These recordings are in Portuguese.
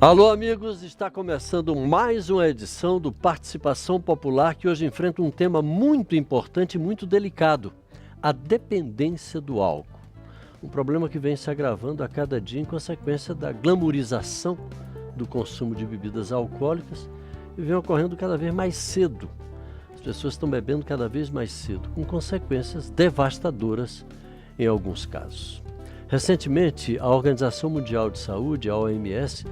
Alô, amigos, está começando mais uma edição do Participação Popular, que hoje enfrenta um tema muito importante e muito delicado: a dependência do álcool. Um problema que vem se agravando a cada dia em consequência da glamourização do consumo de bebidas alcoólicas e vem ocorrendo cada vez mais cedo. As pessoas estão bebendo cada vez mais cedo, com consequências devastadoras em alguns casos. Recentemente, a Organização Mundial de Saúde, a OMS,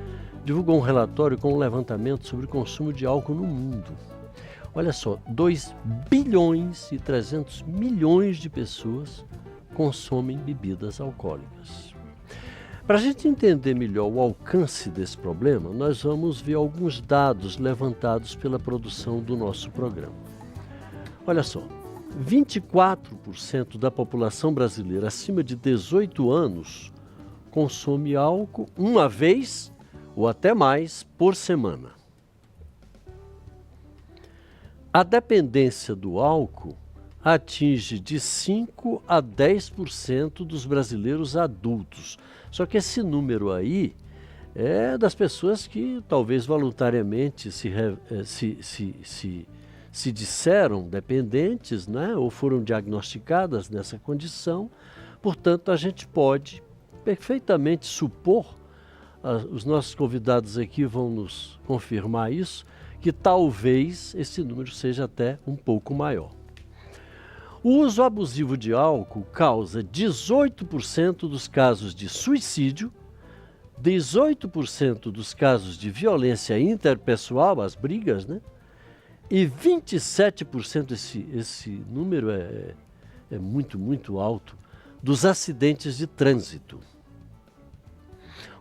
divulgou um relatório com um levantamento sobre o consumo de álcool no mundo. Olha só, 2 bilhões e 300 milhões de pessoas consomem bebidas alcoólicas. Para a gente entender melhor o alcance desse problema, nós vamos ver alguns dados levantados pela produção do nosso programa. Olha só, 24% da população brasileira acima de 18 anos consome álcool uma vez ou até mais por semana. A dependência do álcool atinge de 5 a 10% dos brasileiros adultos. Só que esse número aí é das pessoas que talvez voluntariamente se disseram dependentes, né, ou foram diagnosticadas nessa condição. Portanto, a gente pode perfeitamente supor, os nossos convidados aqui vão nos confirmar isso, que talvez esse número seja até um pouco maior. O uso abusivo de álcool causa 18% dos casos de suicídio, 18% dos casos de violência interpessoal, as brigas, né? E 27%, esse número é muito, muito alto, dos acidentes de trânsito.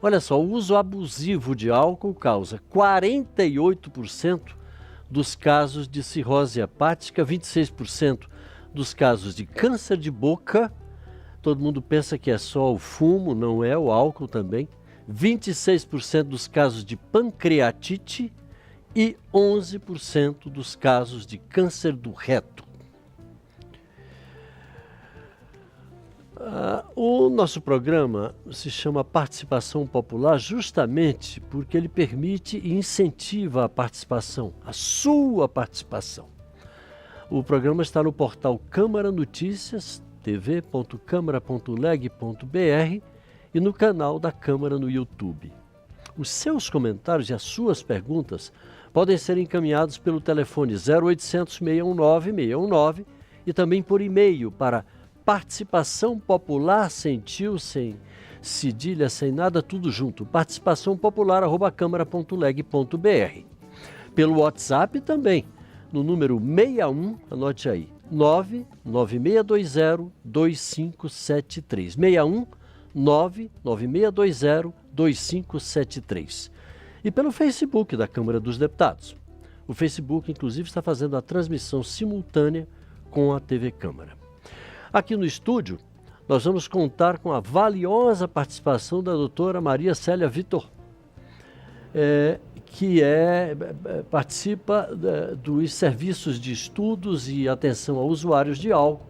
Olha só, o uso abusivo de álcool causa 48% dos casos de cirrose hepática, 26% dos casos de câncer de boca. Todo mundo pensa que é só o fumo, não é, o álcool também. 26% dos casos de pancreatite e 11% dos casos de câncer do reto. O nosso programa se chama Participação Popular justamente porque ele permite e incentiva a participação, a sua participação. O programa está no portal Câmara Notícias, tv.câmara.leg.br e no canal da Câmara no YouTube. Os seus comentários e as suas perguntas podem ser encaminhados pelo telefone 0800 619 619 e também por e-mail para participação popular, sem tio, sem cedilha, sem nada, tudo junto, participaçãopopular@câmara.leg.br. Pelo WhatsApp também, no número 61, anote aí, 99620-2573, 61 99620-2573. E pelo Facebook da Câmara dos Deputados. O Facebook, inclusive, está fazendo a transmissão simultânea com a TV Câmara. Aqui no estúdio, nós vamos contar com a valiosa participação da doutora Maria Célia Vitor, que participa dos serviços de estudos e atenção a usuários de álcool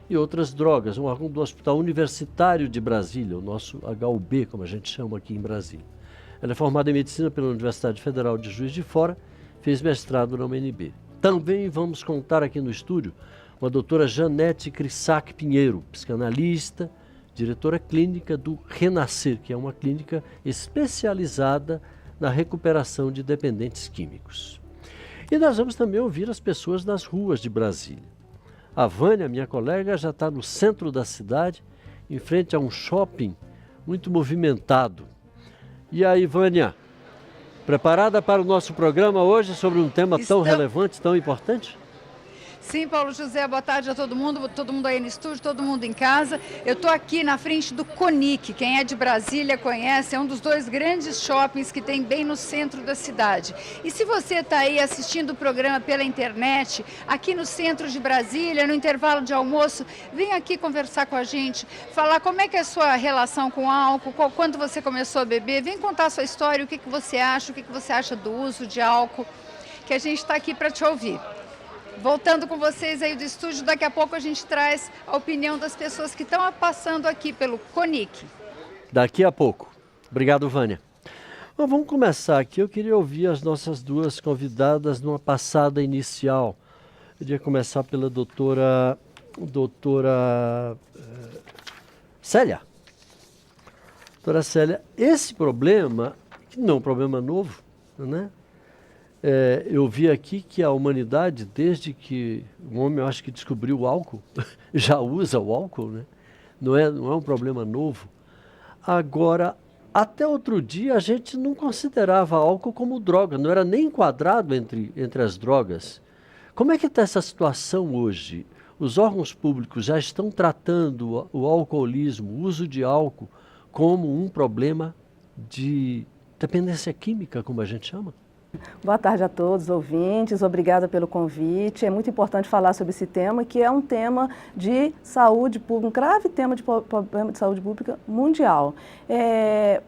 e outras drogas, um órgão do Hospital Universitário de Brasília, o nosso HUB, como a gente chama aqui em Brasília. Ela é formada em Medicina pela Universidade Federal de Juiz de Fora, fez mestrado na UNB. Também vamos contar aqui no estúdio com a doutora Janete Crissac Pinheiro, psicanalista, diretora clínica do Renascer, que é uma clínica especializada na recuperação de dependentes químicos. E nós vamos também ouvir as pessoas nas ruas de Brasília. A Vânia, minha colega, já está no centro da cidade, em frente a um shopping muito movimentado. E aí, Vânia, preparada para o nosso programa hoje sobre um tema tão relevante, tão importante? Sim, Paulo José, boa tarde a todo mundo aí no estúdio, todo mundo em casa. Eu estou aqui na frente do Conic, quem é de Brasília conhece, é um dos 2 grandes shoppings que tem bem no centro da cidade. E se você está aí assistindo o programa pela internet, aqui no centro de Brasília, no intervalo de almoço, vem aqui conversar com a gente, falar como é que é a sua relação com álcool, quando você começou a beber, vem contar a sua história, o que você acha do uso de álcool, que a gente está aqui para te ouvir. Voltando com vocês aí do estúdio, daqui a pouco a gente traz a opinião das pessoas que estão passando aqui pelo Conic. Daqui a pouco. Obrigado, Vânia. Mas vamos começar aqui. Eu queria ouvir as nossas duas convidadas numa passada inicial. Eu queria começar pela doutora Célia. Doutora Célia, esse problema, que não é um problema novo, né? Eu vi aqui que a humanidade, desde que o homem, eu acho que descobriu o álcool, já usa o álcool, né? Não é um problema novo. Agora, até outro dia, a gente não considerava álcool como droga, não era nem enquadrado entre as drogas. Como é que está essa situação hoje? Os órgãos públicos já estão tratando o alcoolismo, o uso de álcool, como um problema de dependência química, como a gente chama? Boa tarde a todos, ouvintes. Obrigada pelo convite. É muito importante falar sobre esse tema, que é um tema de saúde pública, um grave tema de problema de saúde pública mundial.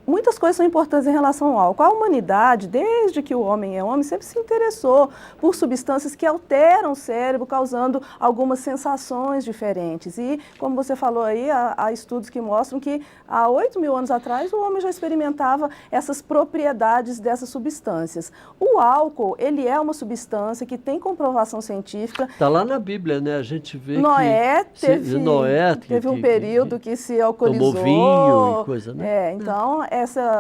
Muitas coisas são importantes em relação ao álcool. A humanidade, desde que o homem é homem, sempre se interessou por substâncias que alteram o cérebro, causando algumas sensações diferentes. E, como você falou aí, há estudos que mostram que há 8.000 anos atrás o homem já experimentava essas propriedades dessas substâncias. O álcool, ele é uma substância que tem comprovação científica. Está lá na Bíblia, né? A gente vê Noé que Noé teve um período que se alcoolizou. Tomou vinho e coisa, né? Então,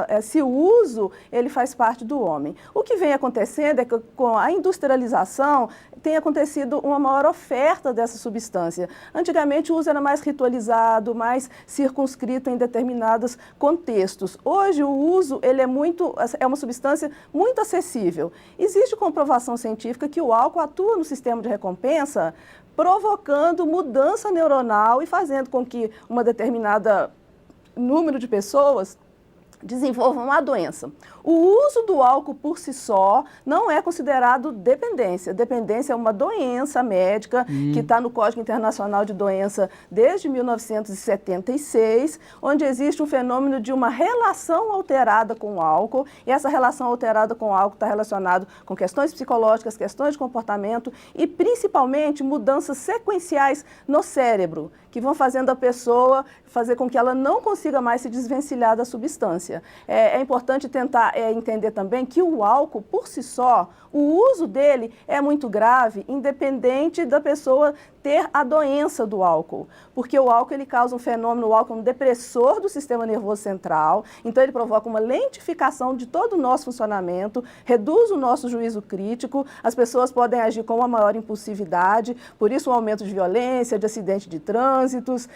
esse uso, ele faz parte do homem. O que vem acontecendo é que com a industrialização tem acontecido uma maior oferta dessa substância. Antigamente o uso era mais ritualizado, mais circunscrito em determinados contextos. Hoje o uso ele é uma substância muito acessível. Existe comprovação científica que o álcool atua no sistema de recompensa, provocando mudança neuronal e fazendo com que uma determinada número de pessoas desenvolvam uma doença. O uso do álcool por si só não é considerado dependência. Dependência é uma doença médica que está no Código Internacional de Doença desde 1976, onde existe um fenômeno de uma relação alterada com o álcool, e essa relação alterada com o álcool está relacionada com questões psicológicas, questões de comportamento e principalmente mudanças sequenciais no cérebro, que vão fazendo a pessoa fazer com que ela não consiga mais se desvencilhar da substância. É importante tentar entender também que o álcool, por si só, o uso dele é muito grave, independente da pessoa ter a doença do álcool. Porque o álcool ele causa um fenômeno, o álcool é um depressor do sistema nervoso central, então ele provoca uma lentificação de todo o nosso funcionamento, reduz o nosso juízo crítico, as pessoas podem agir com uma maior impulsividade, por isso o aumento de violência, de acidente de trânsitos.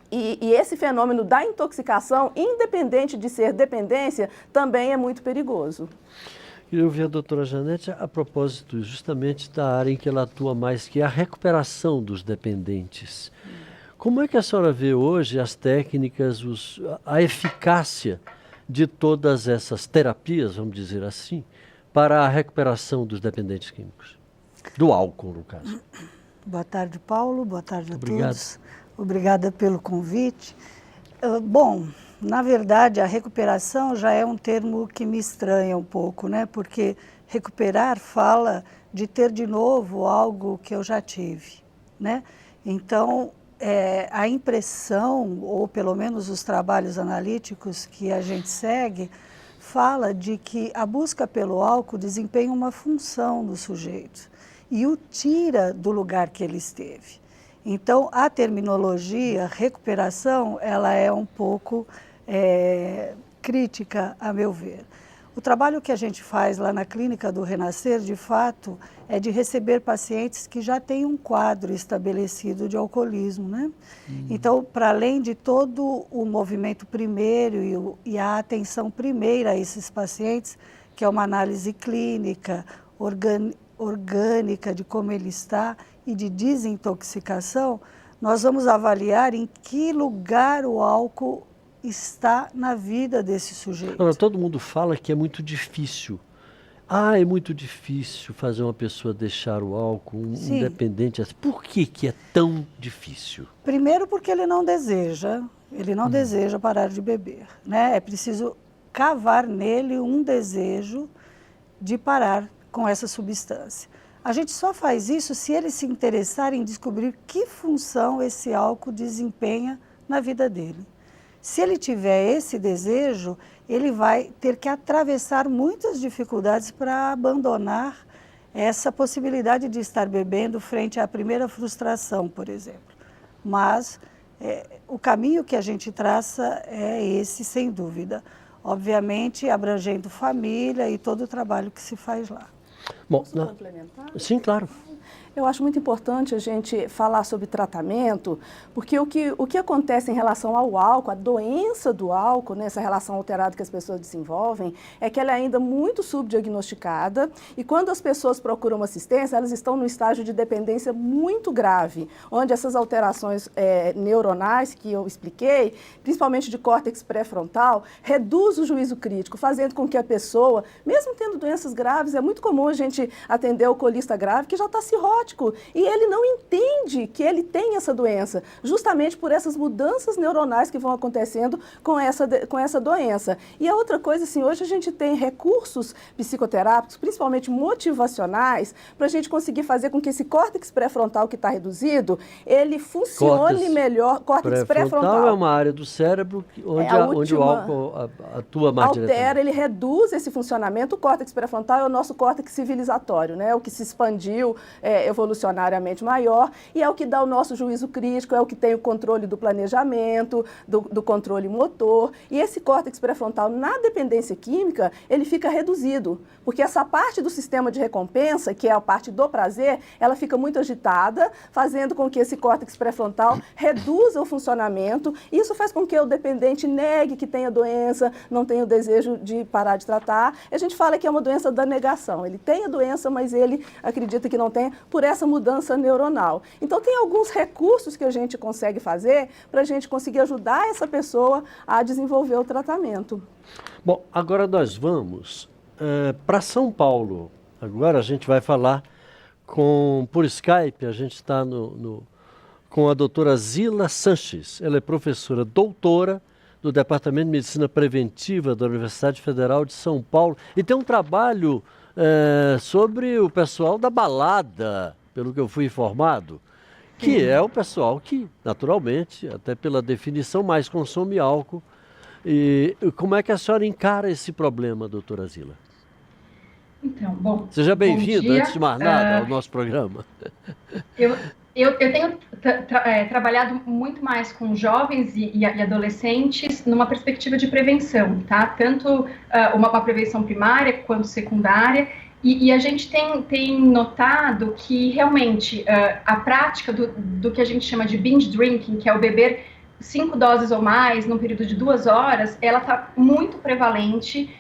E esse fenômeno da intoxicação, independente de ser dependência, também é muito perigoso. Eu ouvi a doutora Janete a propósito justamente da área em que ela atua mais, que é a recuperação dos dependentes. Como é que a senhora vê hoje as técnicas, a eficácia de todas essas terapias, vamos dizer assim, para a recuperação dos dependentes químicos? Do álcool, no caso. Boa tarde, Paulo. Boa tarde a Obrigado. todos. Obrigada pelo convite. Bom, na verdade, a recuperação já é um termo que me estranha um pouco, né? Porque recuperar fala de ter de novo algo que eu já tive, né? Então, a impressão, ou pelo menos os trabalhos analíticos que a gente segue, fala de que a busca pelo álcool desempenha uma função no sujeito e o tira do lugar que ele esteve. Então, a terminologia recuperação, ela é um pouco crítica, a meu ver. O trabalho que a gente faz lá na Clínica do Renascer, de fato, é de receber pacientes que já têm um quadro estabelecido de alcoolismo, né? Então, para além de todo o movimento primeiro e a atenção primeira a esses pacientes, que é uma análise clínica, orgânica de como ele está e de desintoxicação, nós vamos avaliar em que lugar o álcool está na vida desse sujeito. Agora, todo mundo fala que é muito difícil. É muito difícil fazer uma pessoa deixar o álcool, independente. Por que é tão difícil? Primeiro porque ele não deseja parar de beber, né? É preciso cavar nele um desejo de parar com essa substância. A gente só faz isso se ele se interessar em descobrir que função esse álcool desempenha na vida dele. Se ele tiver esse desejo, ele vai ter que atravessar muitas dificuldades para abandonar essa possibilidade de estar bebendo frente à primeira frustração, por exemplo. Mas o caminho que a gente traça é esse, sem dúvida. Obviamente, abrangendo família e todo o trabalho que se faz lá. Bom, Posso complementar? Sim, claro. Eu acho muito importante a gente falar sobre tratamento, porque o que acontece em relação ao álcool, a doença do álcool, né, essa relação alterada que as pessoas desenvolvem, é que ela é ainda muito subdiagnosticada e quando as pessoas procuram assistência, elas estão num estágio de dependência muito grave, onde essas alterações neuronais que eu expliquei, principalmente de córtex pré-frontal, reduz o juízo crítico, fazendo com que a pessoa, mesmo tendo doenças graves, é muito comum a gente atender o alcoolista grave que já está cirrótico, e ele não entende que ele tem essa doença, justamente por essas mudanças neuronais que vão acontecendo com essa doença. E a outra coisa, assim, hoje a gente tem recursos psicoterápicos, principalmente motivacionais, para a gente conseguir fazer com que esse córtex pré-frontal que está reduzido, ele funcione melhor. Córtex pré-frontal é uma área do cérebro onde o álcool atua mais diretamente. Ele reduz esse funcionamento. O córtex pré-frontal é o nosso córtex civilizatório, né? O que se expandiu evolucionariamente maior, e é o que dá o nosso juízo crítico, é o que tem o controle do planejamento, do controle motor, e esse córtex pré-frontal, na dependência química, ele fica reduzido, porque essa parte do sistema de recompensa, que é a parte do prazer, ela fica muito agitada, fazendo com que esse córtex pré-frontal reduza o funcionamento, e isso faz com que o dependente negue que tem a doença, não tenha o desejo de parar de tratar. A gente fala que é uma doença da negação, ele tem a doença, mas ele acredita que não tem, por essa mudança neuronal. Então, tem alguns recursos que a gente consegue fazer para a gente conseguir ajudar essa pessoa a desenvolver o tratamento. Bom, agora nós vamos para São Paulo. Agora a gente vai falar por Skype, a gente está com a doutora Zila Sanches. Ela é professora doutora do Departamento de Medicina Preventiva da Universidade Federal de São Paulo e tem um trabalho sobre o pessoal da balada, pelo que eu fui informado, que é o pessoal que, naturalmente, até pela definição, mais consome álcool. E como é que a senhora encara esse problema, doutora Zila? Então, bom... Seja bem-vinda, antes de mais nada, ao nosso programa. Eu tenho trabalhado muito mais com jovens e adolescentes numa perspectiva de prevenção, tá? Tanto uma prevenção primária quanto secundária, e a gente tem notado que realmente a prática do que a gente chama de binge drinking, que é o beber 5 doses ou mais num período de 2 horas, ela está muito prevalente,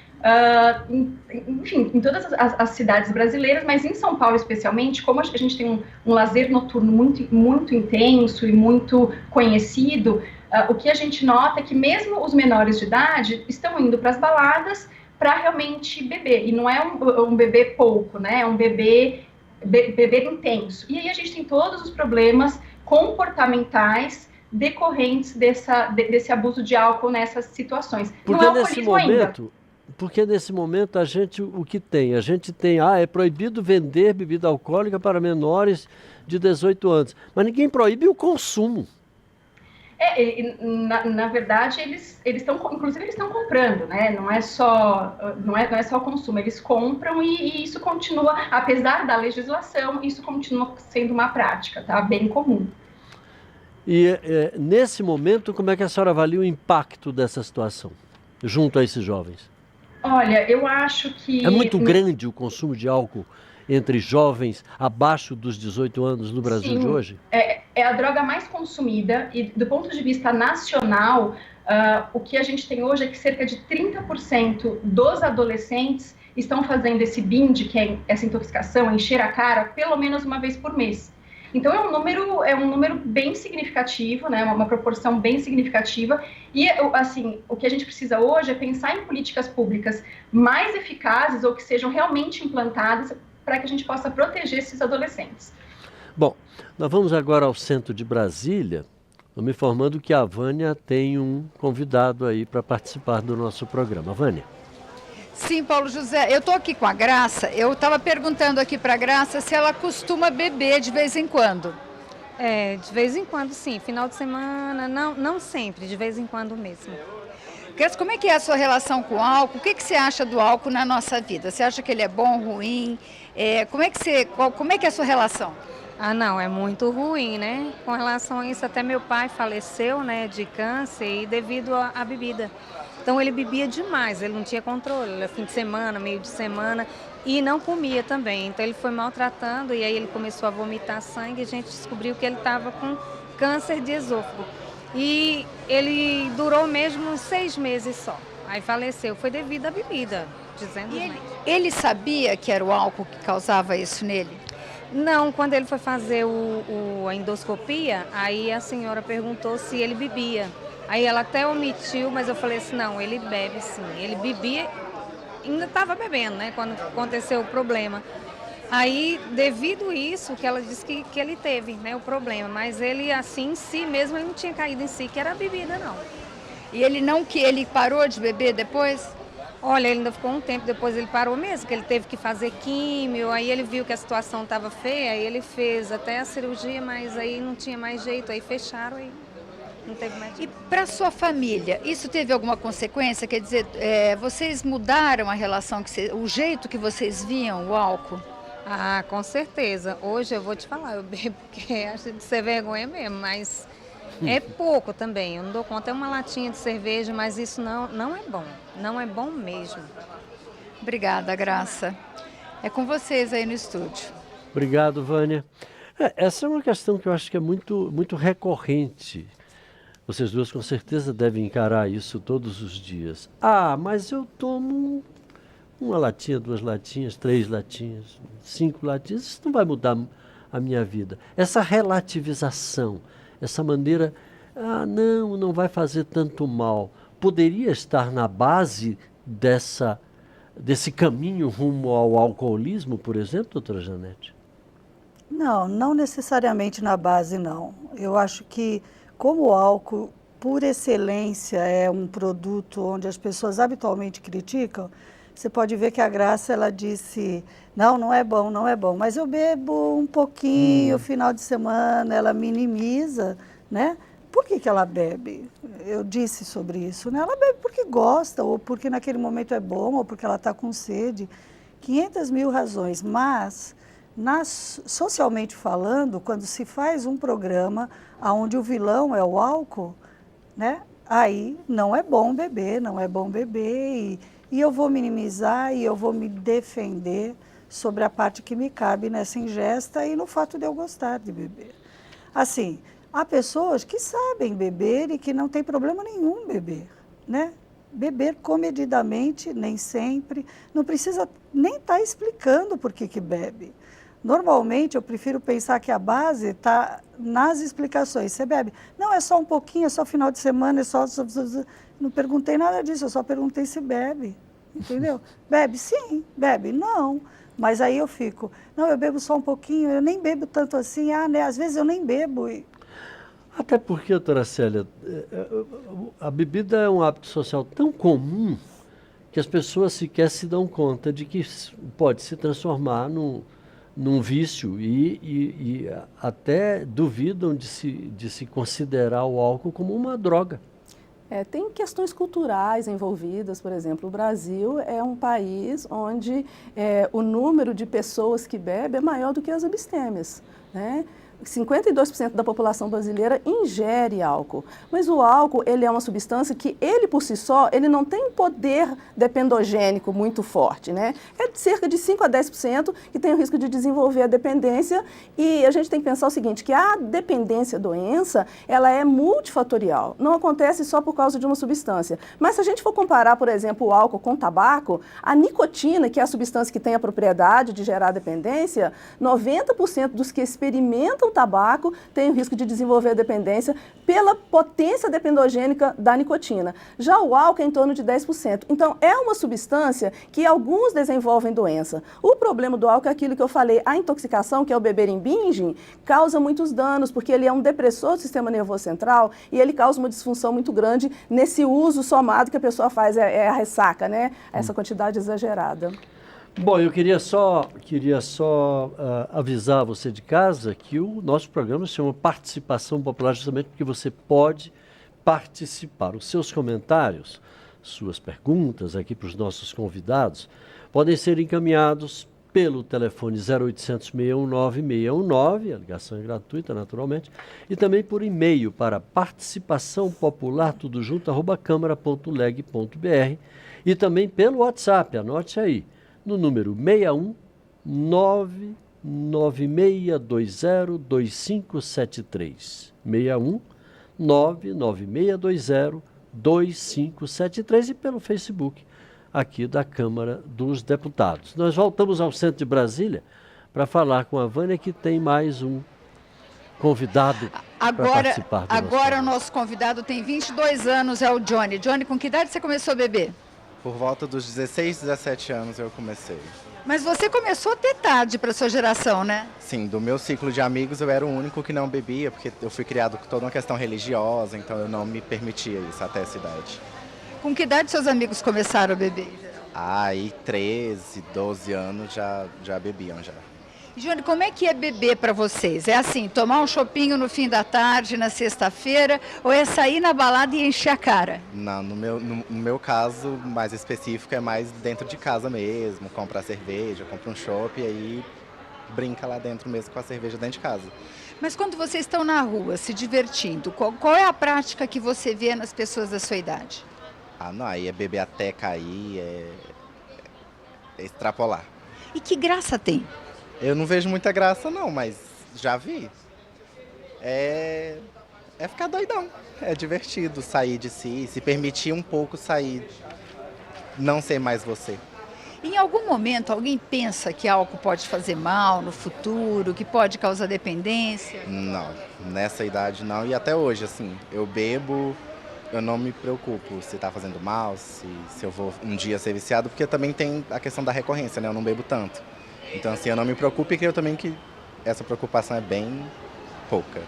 enfim, em todas as cidades brasileiras, mas em São Paulo especialmente, como a gente tem um lazer noturno muito intenso e muito conhecido, o que a gente nota é que mesmo os menores de idade estão indo para as baladas para realmente beber, e não é um beber pouco, né? É um beber intenso. E aí a gente tem todos os problemas comportamentais decorrentes desse abuso de álcool nessas situações. Porque não é nesse momento... Porque nesse momento a gente tem, é proibido vender bebida alcoólica para menores de 18 anos, mas ninguém proíbe o consumo. Na verdade, eles estão comprando, né? Não é só o consumo, eles compram e isso continua, apesar da legislação, isso continua sendo uma prática, tá? Bem comum. E nesse momento, como é que a senhora avalia o impacto dessa situação junto a esses jovens? Olha, eu acho que... É muito grande o consumo de álcool entre jovens abaixo dos 18 anos no Brasil. Sim, de hoje? É a droga mais consumida e, do ponto de vista nacional, o que a gente tem hoje é que cerca de 30% dos adolescentes estão fazendo esse binge, que é essa intoxicação, encher a cara, pelo menos uma vez por mês. Então é um número bem significativo, né? Uma proporção bem significativa, e assim, o que a gente precisa hoje é pensar em políticas públicas mais eficazes ou que sejam realmente implantadas para que a gente possa proteger esses adolescentes. Bom, nós vamos agora ao centro de Brasília. Estou me informando que a Vânia tem um convidado aí para participar do nosso programa. Vânia. Sim, Paulo José, eu estou aqui com a Graça, eu estava perguntando aqui para a Graça se ela costuma beber de vez em quando. De vez em quando sim, final de semana, não sempre, de vez em quando mesmo. Cresce, como é que é a sua relação com o álcool? O que você acha do álcool na nossa vida? Você acha que ele é bom, ruim? Como é que é a sua relação? Ah, não, é muito ruim, né? Com relação a isso, até meu pai faleceu, né, de câncer e devido à bebida. Então ele bebia demais, ele não tinha controle, era fim de semana, meio de semana, e não comia também. Então ele foi maltratando e aí ele começou a vomitar sangue e a gente descobriu que ele estava com câncer de esôfago. E ele durou mesmo uns 6 meses só. Aí faleceu, foi devido à bebida, dizendo. E ele sabia que era o álcool que causava isso nele? Não, quando ele foi fazer a endoscopia, aí a senhora perguntou se ele bebia. Aí ela até omitiu, mas eu falei assim, não, ele bebe sim. Ele bebia, ainda estava bebendo, né, quando aconteceu o problema. Aí, devido a isso, que ela disse que ele teve, né, o problema. Mas ele, assim, em si mesmo, ele não tinha caído em si, que era a bebida, não. E ele parou de beber depois? Olha, ele ainda ficou um tempo, depois ele parou mesmo, que ele teve que fazer químio, aí ele viu que a situação estava feia, aí ele fez até a cirurgia, mas aí não tinha mais jeito, aí fecharam, aí não teve mais jeito. E para sua família, isso teve alguma consequência? Quer dizer, vocês mudaram a relação, o jeito que vocês viam o álcool? Ah, com certeza. Hoje eu vou te falar, eu bebo porque acho de ser vergonha mesmo, mas é pouco também. Eu não dou conta, é uma latinha de cerveja, mas isso não é bom. Não é bom mesmo. Obrigada, Graça. É com vocês aí no estúdio. Obrigado, Vânia. Essa é uma questão que eu acho que é muito, muito recorrente. Vocês duas com certeza devem encarar isso todos os dias. Ah, mas eu tomo uma latinha, 2 latinhas, 3 latinhas, 5 latinhas, isso não vai mudar a minha vida. Essa relativização, essa maneira, não vai fazer tanto mal, poderia estar na base desse caminho rumo ao alcoolismo, por exemplo, doutora Janete? Não, não necessariamente na base, não. Eu acho que, como o álcool, por excelência, é um produto onde as pessoas habitualmente criticam, você pode ver que a Graça, ela disse, não é bom, não é bom, mas eu bebo um pouquinho, final de semana, ela minimiza, né? Por que ela bebe? Eu disse sobre isso, né? Ela bebe porque gosta, ou porque naquele momento é bom, ou porque ela está com sede, 500 mil razões, mas, socialmente falando, quando se faz um programa onde o vilão é o álcool, né? Aí não é bom beber, e eu vou minimizar e eu vou me defender sobre a parte que me cabe nessa ingesta e no fato de eu gostar de beber. Assim, há pessoas que sabem beber e que não tem problema nenhum beber, né? Beber comedidamente, nem sempre, não precisa nem estar explicando por que bebe. Normalmente, eu prefiro pensar que a base está nas explicações. Você bebe? Não, é só um pouquinho, é só final de semana, é só... Não perguntei nada disso, eu só perguntei se bebe, entendeu? Bebe? Sim. Bebe? Não. Mas aí eu fico, não, eu bebo só um pouquinho, eu nem bebo tanto assim, né? Às vezes eu nem bebo. Até porque, doutora Célia, a bebida é um hábito social tão comum que as pessoas sequer se dão conta de que pode se transformar num vício e até duvidam de se considerar o álcool como uma droga. Tem questões culturais envolvidas, por exemplo, o Brasil é um país onde o número de pessoas que bebem é maior do que as abstêmias, né? 52% da população brasileira ingere álcool, mas o álcool ele é uma substância que ele por si só ele não tem um poder dependogênico muito forte, né? É de cerca de 5 a 10% que tem o risco de desenvolver a dependência e a gente tem que pensar o seguinte, que a dependência doença ela é multifatorial, não acontece só por causa de uma substância, mas se a gente for comparar, por exemplo, o álcool com o tabaco, a nicotina, que é a substância que tem a propriedade de gerar dependência, 90% dos que experimentam o tabaco tem o risco de desenvolver a dependência pela potência dependogênica da nicotina. Já o álcool é em torno de 10%. Então, é uma substância que alguns desenvolvem doença. O problema do álcool é aquilo que eu falei, a intoxicação, que é o beber em binge, causa muitos danos, porque ele é um depressor do sistema nervoso central e ele causa uma disfunção muito grande nesse uso somado que a pessoa faz, é a ressaca, né? Essa quantidade exagerada. Bom, eu queria só avisar você de casa que o nosso programa se chama Participação Popular justamente porque você pode participar. Os seus comentários suas perguntas aqui para os nossos convidados, podem ser encaminhados pelo telefone 0800 619 619, a ligação é gratuita, naturalmente, e também por e-mail para participaçãopopular@câmara.leg.br e também pelo WhatsApp, anote aí, no número 61 996202573. 61 996202573 e pelo Facebook aqui da Câmara dos Deputados. Nós voltamos ao centro de Brasília para falar com a Vânia, que tem mais um convidado para participar do Agora o nosso convidado tem 22 anos, é o Johnny. Johnny, com que idade você começou a beber? Por volta dos 16, 17 anos eu comecei. Mas você começou até tarde para sua geração, né? Sim, do meu ciclo de amigos eu era o único que não bebia, porque eu fui criado com toda uma questão religiosa, então eu não me permitia isso até essa idade. Com que idade seus amigos começaram a beber? Aí 13, 12 anos já bebiam já. Johnny, como é que é beber para vocês? É assim, tomar um chopinho no fim da tarde, na sexta-feira, ou é sair na balada e encher a cara? Não, no meu caso mais específico é mais dentro de casa mesmo, comprar cerveja, compra um chopp e aí brinca lá dentro mesmo com a cerveja dentro de casa. Mas quando vocês estão na rua se divertindo, qual é a prática que você vê nas pessoas da sua idade? Ah, não, aí é beber até cair, é extrapolar. E que graça tem? Eu não vejo muita graça não, mas já vi. É ficar doidão, é divertido sair de si, se permitir um pouco sair, não ser mais você. Em algum momento alguém pensa que álcool pode fazer mal no futuro, que pode causar dependência? Não, nessa idade não, e até hoje, assim, eu bebo, eu não me preocupo se tá fazendo mal, se eu vou um dia ser viciado, porque também tem a questão da recorrência, né? Eu não bebo tanto. Então, assim, eu não me preocupo e creio também que essa preocupação é bem pouca.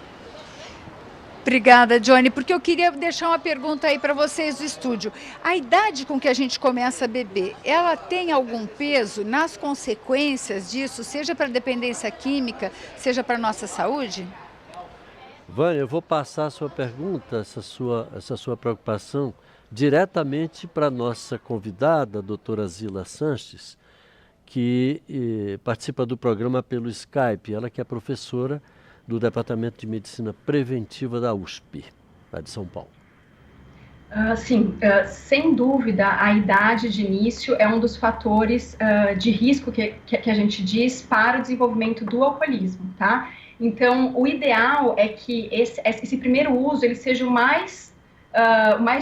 Obrigada, Johnny, porque eu queria deixar uma pergunta aí para vocês do estúdio. A idade com que a gente começa a beber, ela tem algum peso nas consequências disso, seja para dependência química, seja para nossa saúde? Vânia, eu vou passar a sua pergunta, essa sua preocupação, diretamente para a nossa convidada, a doutora Zila Sanches, que participa do programa pelo Skype. Ela que é professora do Departamento de Medicina Preventiva da USP, lá de São Paulo. Sim, sem dúvida, a idade de início é um dos fatores de risco que a gente diz para o desenvolvimento do alcoolismo, tá? Então, o ideal é que esse primeiro uso ele seja o mais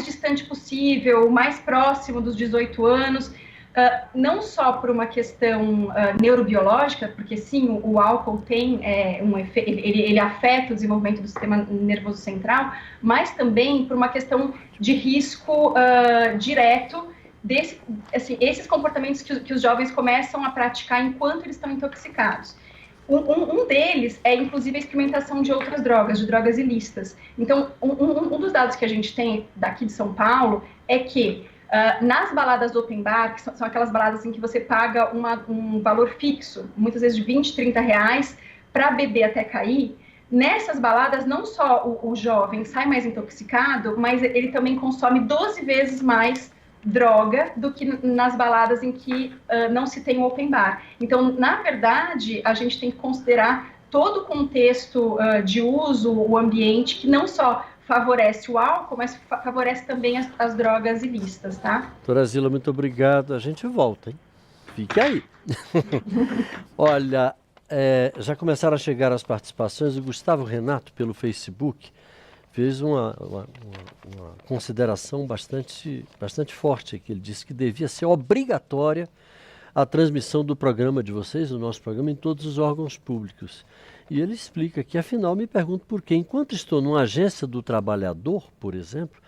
distante possível, o mais próximo dos 18 anos, não só por uma questão neurobiológica, porque sim, o álcool tem um efeito, ele afeta o desenvolvimento do sistema nervoso central, mas também por uma questão de risco direto esses comportamentos que os jovens começam a praticar enquanto eles estão intoxicados. Um deles é, inclusive, a experimentação de outras drogas, de drogas ilícitas. Então, um dos dados que a gente tem daqui de São Paulo é que nas baladas open bar, que são aquelas baladas em que você paga um valor fixo, muitas vezes de 20, 30 reais, para beber até cair, nessas baladas não só o jovem sai mais intoxicado, mas ele também consome 12 vezes mais droga do que nas baladas em que não se tem o open bar. Então, na verdade, a gente tem que considerar todo o contexto de uso, o ambiente, que não só favorece o álcool, mas favorece também as drogas ilícitas, tá? Doutora Zila, muito obrigado. A gente volta, hein? Fique aí. Olha, já começaram a chegar as participações. O Gustavo Renato, pelo Facebook, fez uma consideração bastante forte aqui. Ele disse que devia ser obrigatória a transmissão do programa de vocês, do nosso programa, em todos os órgãos públicos. E ele explica que, afinal, me pergunto por que, enquanto estou numa agência do trabalhador, por exemplo,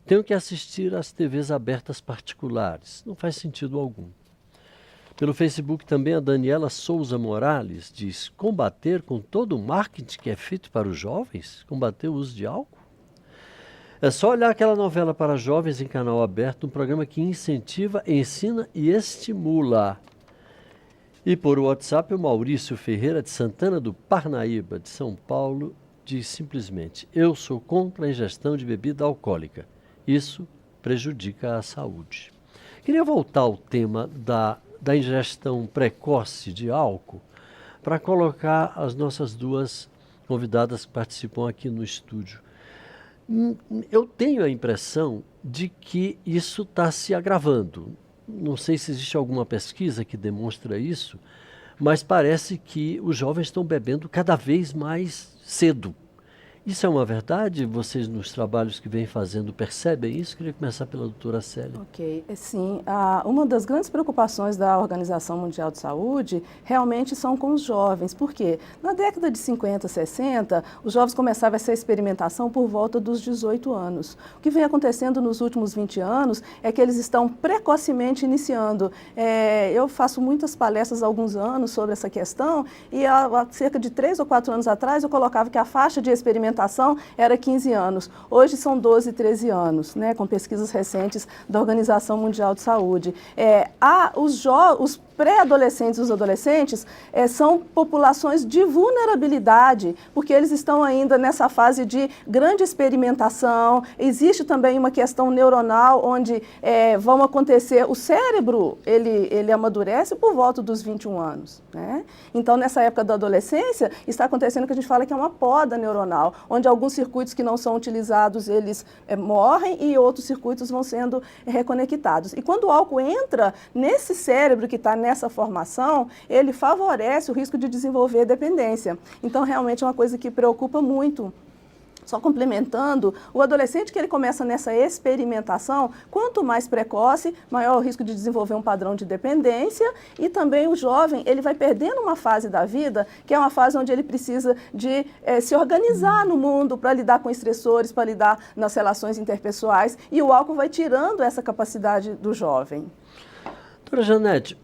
tenho que assistir às TVs abertas particulares. Não faz sentido algum. Pelo Facebook também a Daniela Souza Morales diz: combater com todo o marketing que é feito para os jovens? Combater o uso de álcool? É só olhar aquela novela para jovens em canal aberto, um programa que incentiva, ensina e estimula. E por WhatsApp, o Maurício Ferreira de Santana do Parnaíba, de São Paulo, diz simplesmente: eu sou contra a ingestão de bebida alcoólica. Isso prejudica a saúde. Queria voltar ao tema da ingestão precoce de álcool para colocar as nossas duas convidadas que participam aqui no estúdio. Eu tenho a impressão de que isso está se agravando. Não sei se existe alguma pesquisa que demonstra isso, mas parece que os jovens estão bebendo cada vez mais cedo. Isso é uma verdade? Vocês, nos trabalhos que vêm fazendo, percebem isso? Queria começar pela doutora Célia. Ok, sim. Uma das grandes preocupações da Organização Mundial de Saúde realmente são com os jovens. Por quê? Na década de 50, 60, os jovens começavam essa experimentação por volta dos 18 anos. O que vem acontecendo nos últimos 20 anos é que eles estão precocemente iniciando. Eu faço muitas palestras há alguns anos sobre essa questão e há cerca de 3 ou 4 anos atrás eu colocava que a faixa de experimentação era 15 anos. Hoje são 12, 13 anos, né, com pesquisas recentes da Organização Mundial de Saúde. Os pré-adolescentes e os adolescentes são populações de vulnerabilidade, porque eles estão ainda nessa fase de grande experimentação. Existe também uma questão neuronal, onde vão acontecer, o cérebro, ele amadurece por volta dos 21 anos. Né? Então, nessa época da adolescência, está acontecendo o que a gente fala que é uma poda neuronal, onde alguns circuitos que não são utilizados, eles morrem e outros circuitos vão sendo reconectados. E quando o álcool entra nesse cérebro que está nessa formação, ele favorece o risco de desenvolver dependência. Então, realmente é uma coisa que preocupa muito. Só complementando, o adolescente que ele começa nessa experimentação, quanto mais precoce, maior o risco de desenvolver um padrão de dependência, e também o jovem, ele vai perdendo uma fase da vida, que é uma fase onde ele precisa de se organizar no mundo para lidar com estressores, para lidar nas relações interpessoais, e o álcool vai tirando essa capacidade do jovem. Doutora Janete,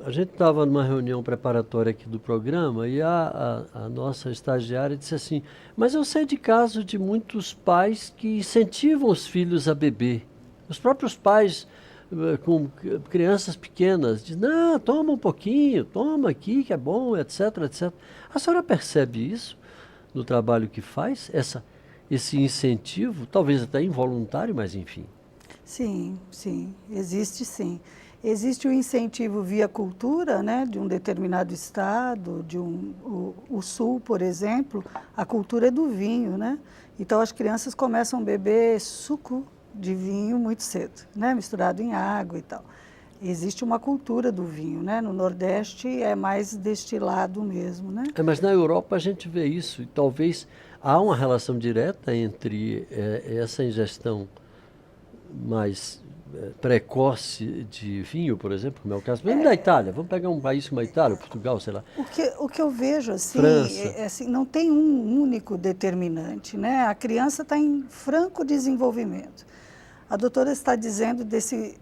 a gente estava numa reunião preparatória aqui do programa e a nossa estagiária disse assim, mas eu sei de casos de muitos pais que incentivam os filhos a beber. Os próprios pais com crianças pequenas dizem, não, toma um pouquinho, toma aqui que é bom, etc, etc. A senhora percebe isso no trabalho que faz, esse incentivo, talvez até involuntário, mas enfim. Sim, existe sim. Existe o incentivo via cultura, né, de um determinado estado, o Sul, por exemplo, a cultura é do vinho, né? Então as crianças começam a beber suco de vinho muito cedo, né, misturado em água e tal. Existe uma cultura do vinho, né? No Nordeste é mais destilado mesmo, né? Mas na Europa a gente vê isso e talvez há uma relação direta entre essa ingestão mais precoce de vinho, por exemplo, como é o caso, mesmo da Itália, vamos pegar um país como a Itália, Portugal, sei lá. O que eu vejo, assim, assim, não tem um único determinante, né? A criança está em franco desenvolvimento. A doutora está dizendo desse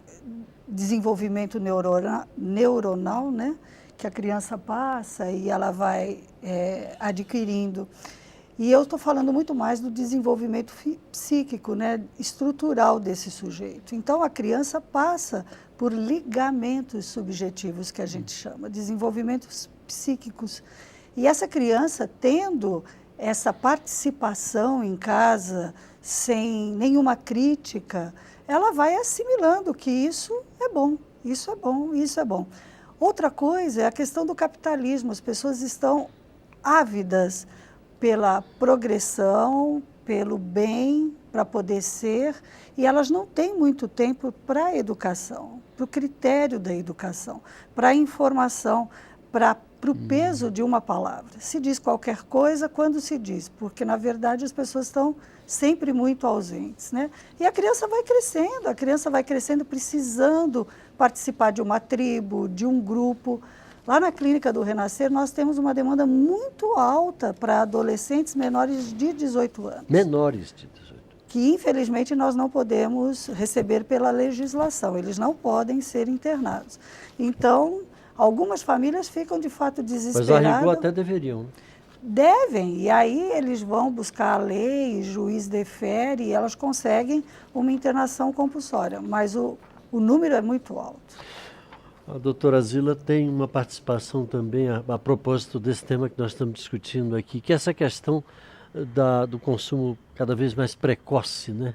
desenvolvimento neuronal, né? Que a criança passa e ela vai adquirindo. E eu estou falando muito mais do desenvolvimento psíquico, né, estrutural desse sujeito. Então, a criança passa por ligamentos subjetivos, que a gente chama, desenvolvimentos psíquicos. E essa criança, tendo essa participação em casa, sem nenhuma crítica, ela vai assimilando que isso é bom, isso é bom, isso é bom. Outra coisa é a questão do capitalismo. As pessoas estão ávidas pela progressão, pelo bem, para poder ser, e elas não têm muito tempo para a educação, para o critério da educação, para a informação, para o peso de uma palavra. Se diz qualquer coisa quando se diz, porque na verdade as pessoas estão sempre muito ausentes, né? E a criança vai crescendo precisando participar de uma tribo, de um grupo. Lá na Clínica do Renascer, nós temos uma demanda muito alta para adolescentes menores de 18 anos. Menores de 18. Que, infelizmente, nós não podemos receber pela legislação. Eles não podem ser internados. Então, algumas famílias ficam, de fato, desesperadas. Mas a rigor até deveriam, né? Devem, e aí eles vão buscar a lei, o juiz defere, e elas conseguem uma internação compulsória. Mas o número é muito alto. A doutora Zila tem uma participação também a propósito desse tema que nós estamos discutindo aqui, que é essa questão do consumo cada vez mais precoce, né,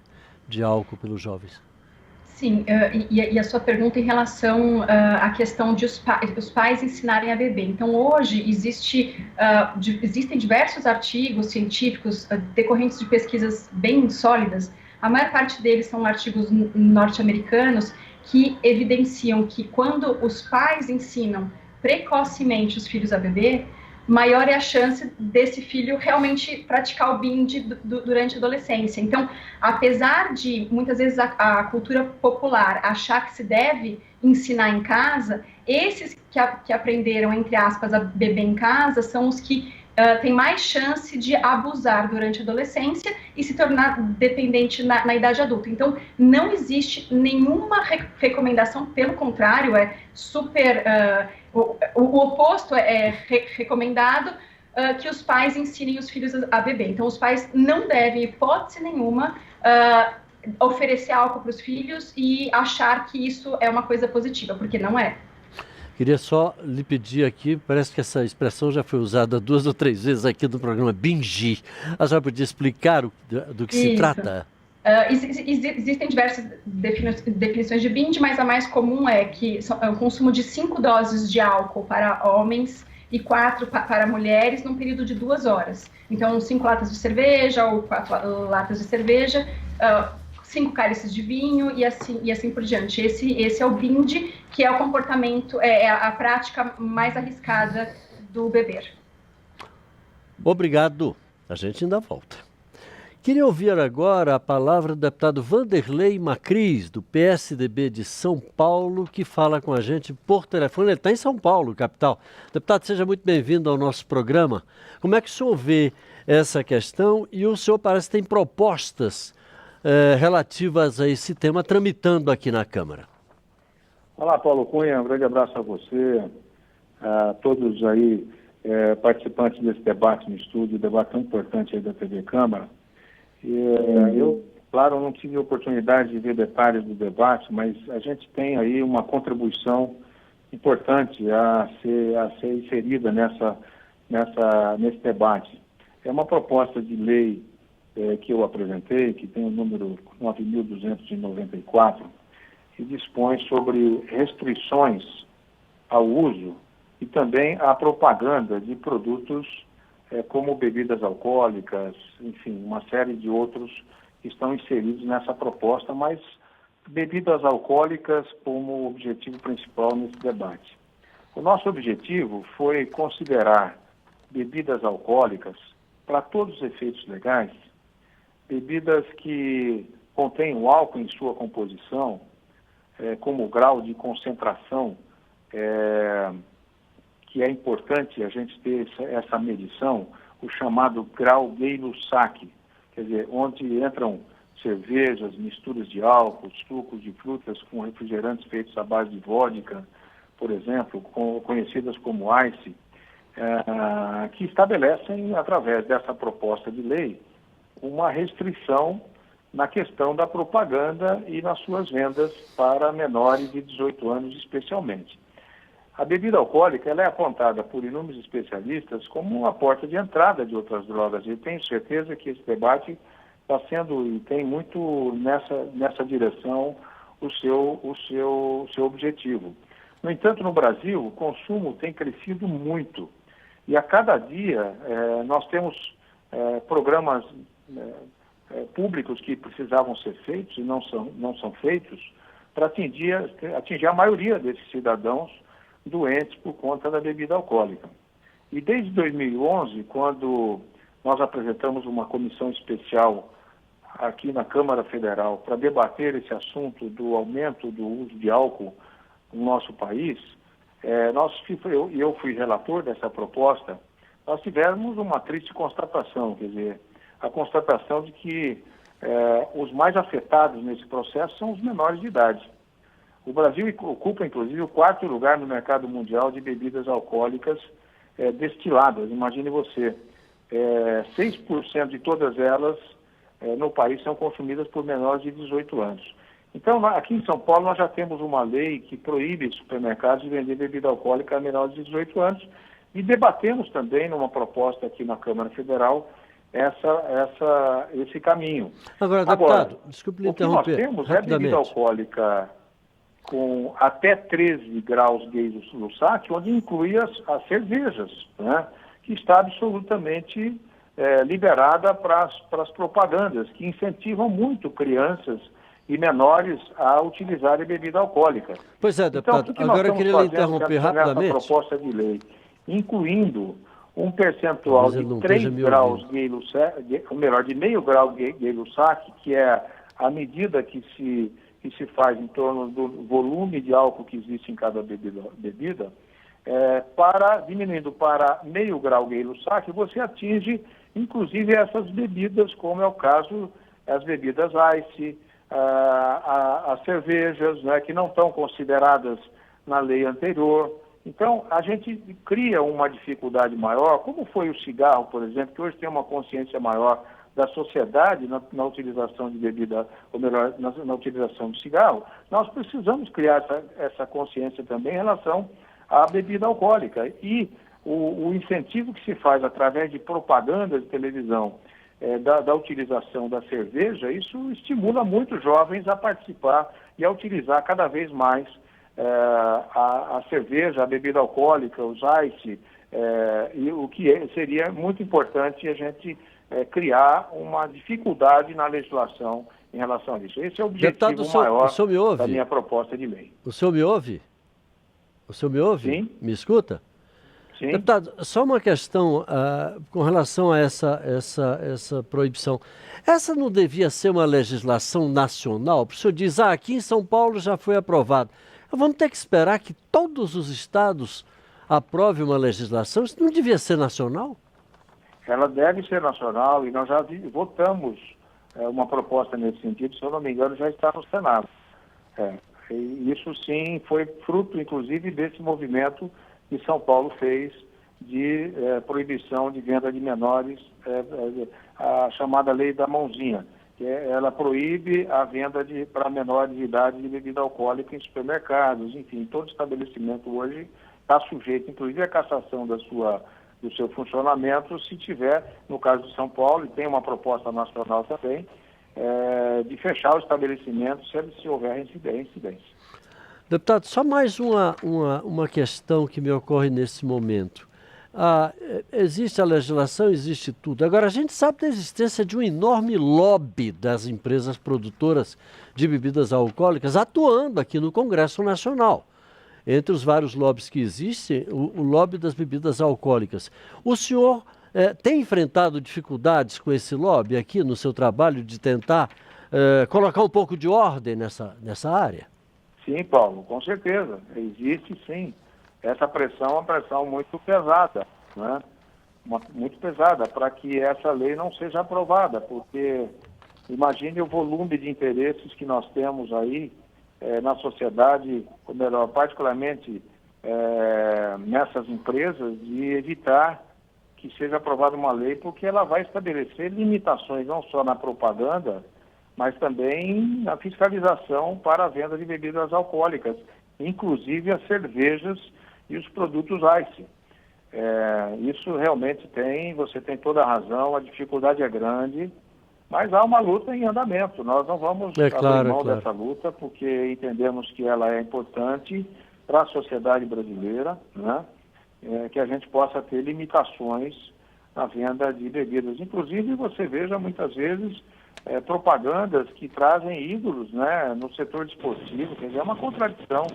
de álcool pelos jovens. Sim, e a sua pergunta em relação à questão de os pais ensinarem a beber. Então, hoje existem diversos artigos científicos decorrentes de pesquisas bem sólidas. A maior parte deles são artigos norte-americanos que evidenciam que quando os pais ensinam precocemente os filhos a beber, maior é a chance desse filho realmente praticar o binge durante a adolescência. Então, apesar de, muitas vezes, a cultura popular achar que se deve ensinar em casa, esses que aprenderam, entre aspas, a beber em casa, são os que têm mais chance de abusar durante a adolescência e se tornar dependente na idade adulta. Então, não existe nenhuma recomendação, pelo contrário, é super... O oposto é recomendado que os pais ensinem os filhos a beber. Então, os pais não devem, em hipótese nenhuma, oferecer álcool para os filhos e achar que isso é uma coisa positiva, porque não é. Queria só lhe pedir aqui, parece que essa expressão já foi usada 2 ou 3 vezes aqui no programa, binge. A senhora podia explicar do que se trata? Existem diversas definições de binge, mas a mais comum é que é o consumo de 5 doses de álcool para homens e 4 para mulheres num período de 2 horas. Então, 5 latas de cerveja ou 4 latas de cerveja, 5 cálices de vinho e assim por diante. Esse é o binge, que é o comportamento, é a prática mais arriscada do beber. Obrigado. A gente ainda volta. Queria ouvir agora a palavra do deputado Vanderlei Macris, do PSDB de São Paulo, que fala com a gente por telefone. Ele está em São Paulo, capital. Deputado, seja muito bem-vindo ao nosso programa. Como é que o senhor vê essa questão? E o senhor parece que tem propostas relativas a esse tema tramitando aqui na Câmara. Olá, Paulo Cunha, um grande abraço a você, a todos aí participantes desse debate no estúdio, debate tão importante aí da TV Câmara. Eu, claro, não tive a oportunidade de ver detalhes do debate, mas a gente tem aí uma contribuição importante a ser inserida nesse debate. É uma proposta de lei que eu apresentei, que tem o número 9.294, que dispõe sobre restrições ao uso e também à propaganda de produtos como bebidas alcoólicas, enfim, uma série de outros que estão inseridos nessa proposta, mas bebidas alcoólicas como objetivo principal nesse debate. O nosso objetivo foi considerar bebidas alcoólicas, para todos os efeitos legais, bebidas que contêm o álcool em sua composição, como grau de concentração, que é importante a gente ter essa medição, o chamado grau Gay-Lussac, quer dizer, onde entram cervejas, misturas de álcool, sucos de frutas com refrigerantes feitos à base de vodka, por exemplo, conhecidas como ice, que estabelecem, através dessa proposta de lei, uma restrição na questão da propaganda e nas suas vendas para menores de 18 anos, especialmente. A bebida alcoólica ela é apontada por inúmeros especialistas como uma porta de entrada de outras drogas. Eu tenho certeza que esse debate está sendo e tem muito nessa direção o seu objetivo. No entanto, no Brasil, o consumo tem crescido muito. E a cada dia nós temos programas públicos que precisavam ser feitos e não são feitos para atingir a maioria desses cidadãos doentes por conta da bebida alcoólica. E desde 2011, quando nós apresentamos uma comissão especial aqui na Câmara Federal para debater esse assunto do aumento do uso de álcool no nosso país, eu fui relator dessa proposta, nós tivemos uma triste constatação, quer dizer, a constatação de que os mais afetados nesse processo são os menores de idade. O Brasil ocupa, inclusive, o 4º lugar no mercado mundial de bebidas alcoólicas destiladas. Imagine você, 6% de todas elas no país são consumidas por menores de 18 anos. Então, aqui em São Paulo, nós já temos uma lei que proíbe supermercados de vender bebida alcoólica a menores de 18 anos e debatemos também numa proposta aqui na Câmara Federal esse caminho. Agora, deputado, desculpe lhe interromper. O que nós temos é bebida alcoólica com até 13 graus Gay-Lussac, onde inclui as cervejas, né, que está absolutamente liberada para as propagandas, que incentivam muito crianças e menores a utilizarem bebida alcoólica. Pois é, deputado, então, agora eu queria lhe interromper rapidamente. Nessa proposta de lei, incluindo um percentual de 3 graus Gay-Lussac, ou melhor, de meio grau Gay-Lussac, que é a medida que se faz em torno do volume de álcool que existe em cada bebida, diminuindo para meio grau Gay-Lussac, você atinge, inclusive, essas bebidas, como é o caso as bebidas Ice, as cervejas, né, que não estão consideradas na lei anterior. Então, a gente cria uma dificuldade maior, como foi o cigarro, por exemplo, que hoje tem uma consciência maior da sociedade na utilização de bebida, ou melhor, na utilização do cigarro. Nós precisamos criar essa consciência também em relação à bebida alcoólica. E o incentivo que se faz através de propaganda de televisão da utilização da cerveja, isso estimula muito jovens a participar e a utilizar cada vez mais a cerveja, a bebida alcoólica, os ice, e o que seria muito importante a gente criar uma dificuldade na legislação em relação a isso. Esse é o objetivo maior da minha proposta de lei. O senhor me ouve? O senhor me ouve? Sim. Me escuta? Sim. Deputado, só uma questão com relação a essa proibição. Essa não devia ser uma legislação nacional? O senhor diz, aqui em São Paulo já foi aprovado. Vamos ter que esperar que todos os estados aprovem uma legislação? Isso não devia ser nacional? Ela deve ser nacional e nós já votamos uma proposta nesse sentido, se eu não me engano, já está no Senado. E isso sim foi fruto, inclusive, desse movimento que São Paulo fez de proibição de venda de menores, a chamada lei da mãozinha, que ela proíbe a venda para menores de idade de bebida alcoólica em supermercados, enfim, todo estabelecimento hoje está sujeito, inclusive, à cassação do seu funcionamento, se tiver, no caso de São Paulo, e tem uma proposta nacional também, de fechar o estabelecimento se houver incidência. Deputado, só mais uma questão que me ocorre nesse momento. Existe a legislação, existe tudo. Agora, a gente sabe da existência de um enorme lobby das empresas produtoras de bebidas alcoólicas atuando aqui no Congresso Nacional. Entre os vários lobbies que existem, o lobby das bebidas alcoólicas. O senhor tem enfrentado dificuldades com esse lobby aqui no seu trabalho de tentar colocar um pouco de ordem nessa área? Sim, Paulo, com certeza. Existe sim. Essa pressão é uma pressão muito pesada, né? Muito pesada, para que essa lei não seja aprovada, porque imagine o volume de interesses que nós temos aí na sociedade, ou melhor, particularmente nessas empresas, de evitar que seja aprovada uma lei, porque ela vai estabelecer limitações não só na propaganda, mas também na fiscalização para a venda de bebidas alcoólicas, inclusive as cervejas e os produtos ice. Isso realmente você tem toda a razão, a dificuldade é grande, mas há uma luta em andamento. Nós não vamos abrir mão dessa luta, porque entendemos que ela é importante para a sociedade brasileira, né? Que a gente possa ter limitações na venda de bebidas. Inclusive, você veja muitas vezes propagandas que trazem ídolos, né, no setor desportivo. Quer dizer, é uma contradição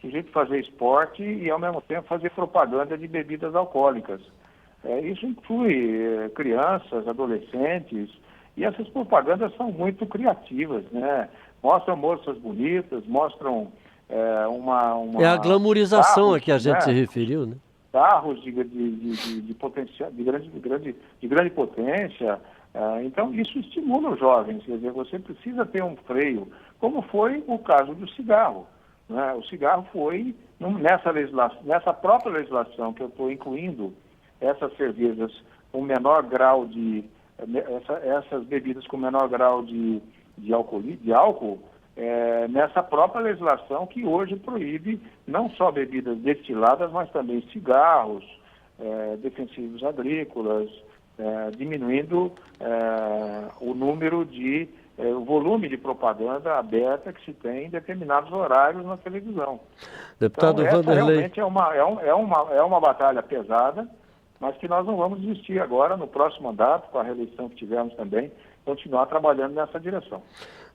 o jeito de fazer esporte e, ao mesmo tempo, fazer propaganda de bebidas alcoólicas. Isso inclui crianças, adolescentes, e essas propagandas são muito criativas, né? Mostram moças bonitas, mostram uma... É a glamorização a que a gente se referiu, né? Carros de potencial, de grande potência. Então, isso estimula os jovens. Quer dizer, você precisa ter um freio, como foi o caso do cigarro, né? O cigarro foi, nessa própria legislação que eu estou incluindo, essas cervejas com menor grau de... essas bebidas com menor grau de álcool, nessa própria legislação que hoje proíbe não só bebidas destiladas, mas também cigarros, defensivos agrícolas, diminuindo o número o volume de propaganda aberta que se tem em determinados horários na televisão. Deputado Então, essa Vanderlei. realmente é uma batalha pesada, mas que nós não vamos desistir agora, no próximo mandato, com a reeleição que tivemos também, continuar trabalhando nessa direção.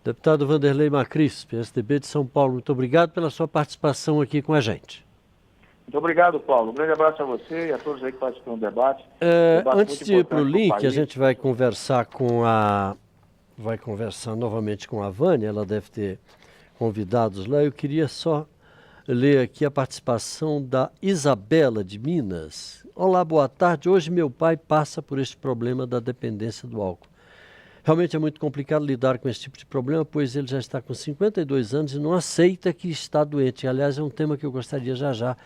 Deputado Vanderlei Macris, PSDB de São Paulo, muito obrigado pela sua participação aqui com a gente. Muito obrigado, Paulo. Um grande abraço a você e a todos aí que participam do debate. Antes de ir para o link, a gente vai conversar novamente com a Vânia, ela deve ter convidados lá. Eu queria só ler aqui a participação da Isabela de Minas. Olá, boa tarde. Hoje meu pai passa por este problema da dependência do álcool. Realmente é muito complicado lidar com esse tipo de problema, pois ele já está com 52 anos e não aceita que está doente. Aliás, é um tema que eu gostaria já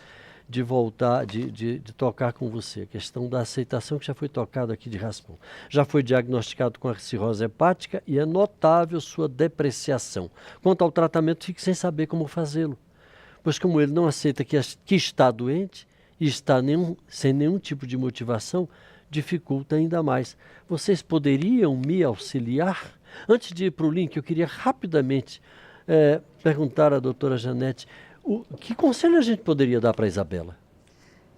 de voltar, de tocar com você. A questão da aceitação, que já foi tocado aqui de raspão. Já foi diagnosticado com a cirrose hepática e é notável sua depreciação. Quanto ao tratamento, fique sem saber como fazê-lo. Pois como ele não aceita que está doente e está sem nenhum tipo de motivação, dificulta ainda mais. Vocês poderiam me auxiliar? Antes de ir para o link, eu queria rapidamente perguntar à doutora Janete, que conselho a gente poderia dar para a Isabela?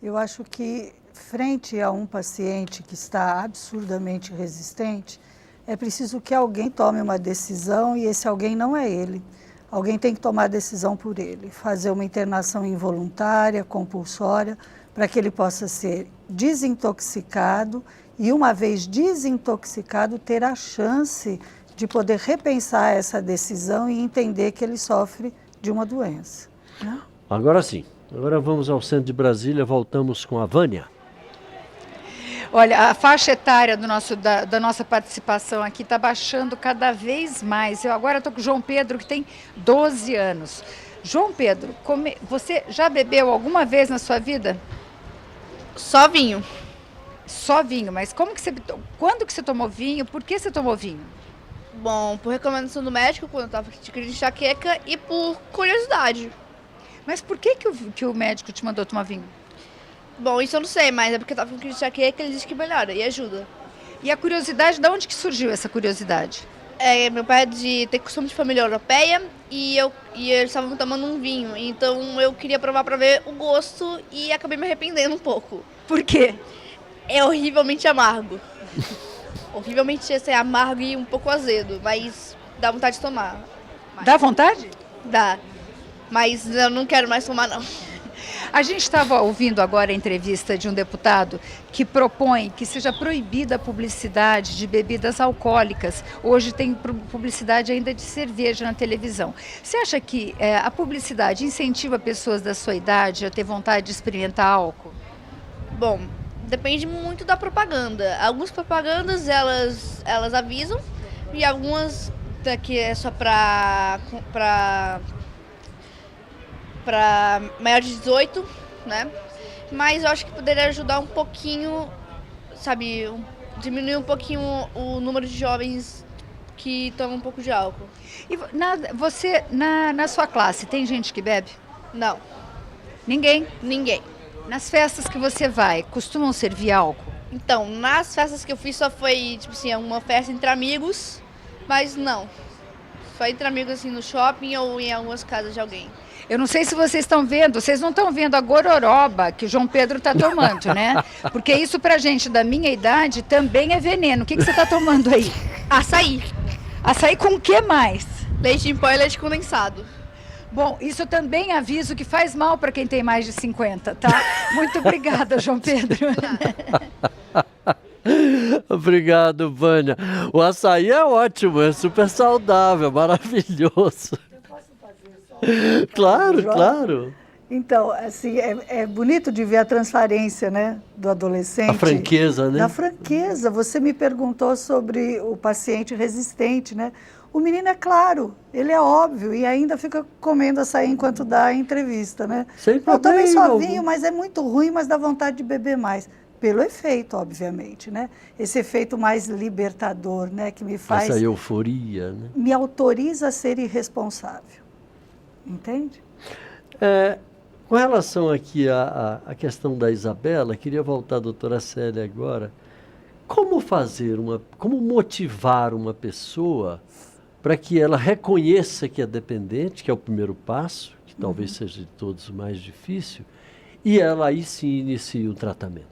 Eu acho que, frente a um paciente que está absurdamente resistente, é preciso que alguém tome uma decisão e esse alguém não é ele. Alguém tem que tomar a decisão por ele, fazer uma internação involuntária, compulsória, para que ele possa ser desintoxicado e, uma vez desintoxicado, ter a chance de poder repensar essa decisão e entender que ele sofre de uma doença. Né? Agora sim. Agora vamos ao centro de Brasília, voltamos com a Vânia. Olha, a faixa etária da nossa participação aqui está baixando cada vez mais. Eu agora estou com o João Pedro, que tem 12 anos. João Pedro, você já bebeu alguma vez na sua vida? Só vinho. Só vinho, mas quando que você tomou vinho? Por que você tomou vinho? Bom, por recomendação do médico, quando eu estava de crise de enxaqueca, e por curiosidade. Mas por que o médico te mandou tomar vinho? Bom, isso eu não sei, mas é porque eu estava com crise de enxaqueca, ele disse que melhora e ajuda. E a curiosidade, de onde que surgiu essa curiosidade? Meu pai é tem costume de família europeia e eles estavam tomando um vinho, então eu queria provar para ver o gosto e acabei me arrependendo um pouco. Por quê? É horrivelmente amargo. Horrivelmente amargo e um pouco azedo, mas dá vontade de tomar. Dá vontade? Dá, mas eu não quero mais tomar não. A gente estava ouvindo agora a entrevista de um deputado que propõe que seja proibida a publicidade de bebidas alcoólicas. Hoje tem publicidade ainda de cerveja na televisão. Você acha que a publicidade incentiva pessoas da sua idade a ter vontade de experimentar álcool? Bom, depende muito da propaganda. Algumas propagandas elas avisam e algumas que é só para maior de 18, né? Mas eu acho que poderia ajudar um pouquinho, sabe, diminuir um pouquinho o número de jovens que tomam um pouco de álcool. E na sua classe, tem gente que bebe? Não. Ninguém? Ninguém. Nas festas que você vai, costumam servir álcool? Então, nas festas que eu fiz só foi, tipo assim, uma festa entre amigos, mas não. Só entre amigos, assim, no shopping ou em algumas casas de alguém. Eu não sei se vocês estão vendo, vocês não estão vendo a gororoba que o João Pedro está tomando, né? Porque isso pra gente da minha idade também é veneno. O que você está tomando aí? Açaí. Açaí com o que mais? Leite em pó e leite condensado. Bom, isso também aviso que faz mal para quem tem mais de 50, tá? Muito obrigada, João Pedro. Obrigado, Vânia. O açaí é ótimo, é super saudável, maravilhoso. Claro, claro. Então, assim, é bonito de ver a transparência, né, do adolescente. A franqueza, né? Da franqueza. Você me perguntou sobre o paciente resistente, né? O menino é claro, ele é óbvio e ainda fica comendo açaí enquanto dá a entrevista, né? Eu também só vinho, mas é muito ruim, mas dá vontade de beber mais. Pelo efeito, obviamente, né? Esse efeito mais libertador, né? Que me faz... Essa euforia, né? Me autoriza a ser irresponsável. Entende? Com relação aqui à questão da Isabela, queria voltar à doutora Célia agora. como motivar uma pessoa para que ela reconheça que é dependente, que é o primeiro passo, que talvez seja de todos o mais difícil, e ela aí sim inicia o tratamento?